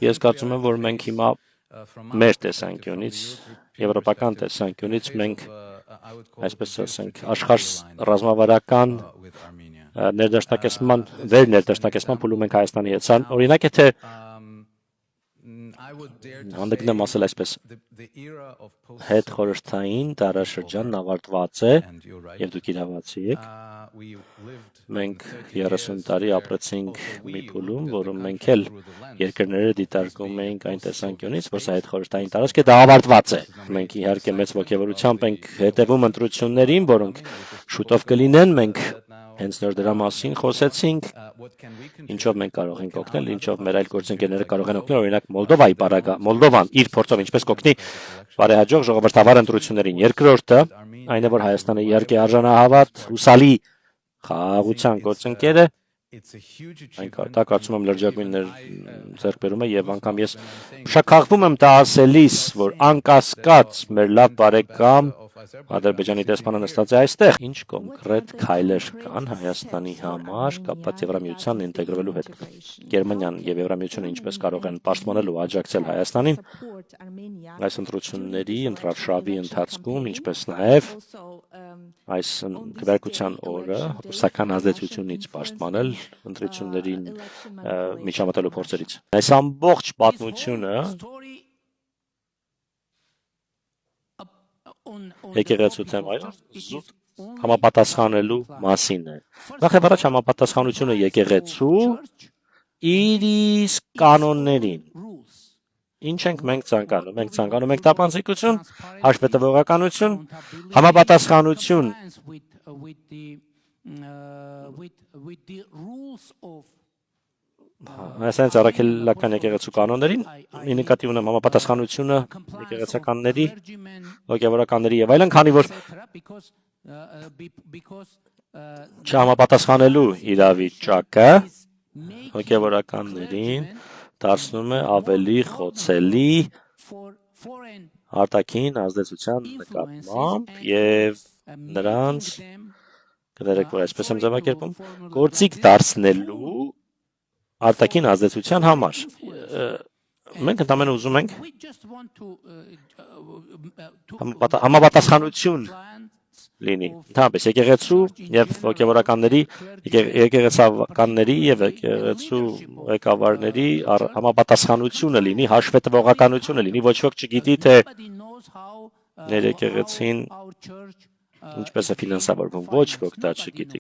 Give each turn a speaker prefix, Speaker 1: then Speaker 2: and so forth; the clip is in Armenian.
Speaker 1: Ես կարծում եմ, որ մենք հիմա մեր տեսանկյունից, եվրոպական տեսանկյունից մենք, այսպես ասենք, աշխարհ ռազմավարական ներդաշնակեցման փուլում ենք Հայաստանի հետ։ Օրինակ, եթե հանդգնեմ ասել այսպես, հետ խորհրդային դարաշրջանն ավարտված է, եւ դուք իրավացի եք, մենք 30 տարի ապրեցինք մի փուլում, որում մենք էլ երկրները դիտարկում էինք այն տեսանկյունից, որ սա հետ խորհրդային տարածք է, դա ավարտված է։ Մենք իհարկե մեծ ողջավորությամբ ենք հետևում ընտրություններին, որոնք շուտով կլինեն, մենք հենց նոր դրա մասին խոսեցինք, ինչով մենք կարող ենք օգնել, ինչով մեր այլ գործընկերները կարող են օգնել, օրինակ Մոլդովան իր փորձով ինչպես կօգնի բարեհաջող ժողովրդավար ընտրություններին։ Երկրորդը, այն է, որ Հայաստանը իհարկե արժանահավատ, հուսալի խաղաղության գործընկեր է, դա կարծում եմ լրջագույններ ձեռք բերում է եւ անգամ ես շքախվում եմ դա ասելիս, որ անկասկած մեր լավ բարեկամ Ադրբեջանի դեսպանը նստած է այստեղ, ինչ կոնկրետ քայլեր կան Հայաստանի համար կապված Եվրամիությանն ինտեգրվելու հետ։ Գերմանիան եւ Եվրամիությունը ինչպես կարող են պաշտպանել ու աջակցել Հայաստանին այս ընտրությունների ընտրարշավի ընթացքում, ինչպես նաեւ այս քվեարկության օրը ռուսական ազդեցությունից պաշտպանել ընտրություններին միջամտելու փորձերից։ Այս ամբողջ պատմությունը եկեղեցու թեմայով զուտ համապատասխանելու մասին է։ Նախ եւ առաջ համապատասխանությունը եկեղեցու իր իսկ կանոններին։ Ինչ ենք մենք ցանկանում։ Մենք ցանկանում ենք տապանցիկություն, հաշվետվողականություն, համապատասխանություն Այսինքն առաքելական եկեղեցու կանոններին, ի նկատի ունեմ համապատասխանությունը եկեղեցականների, հոգևորականների եւ այլն, քանի որ չհամապատասխանելու իրավիճակը հոգևորականներին դարձնում է ավելի խոցելի արտաքին ազդեցության նկատմամբ եւ նրանց կներեք, որ այսպես եմ ձևակերպում, գործիք դարձնելու արտաքին ազդեցության համար։ Մենք ընդամենը ուզում ենք համապատասխանություն լինի, ընդհանրապես եկեղեցու եւ հոգևորականների, եկեղեցականների եւ եկեղեցու ղեկավարների համապատասխանությունը լինի, հաշվետվողականությունը լինի, ոչ ոք չգիտի թե ներ եկեղեցին ինչպես է ֆինանսավորվում, ոչ ոք դա չգիտի։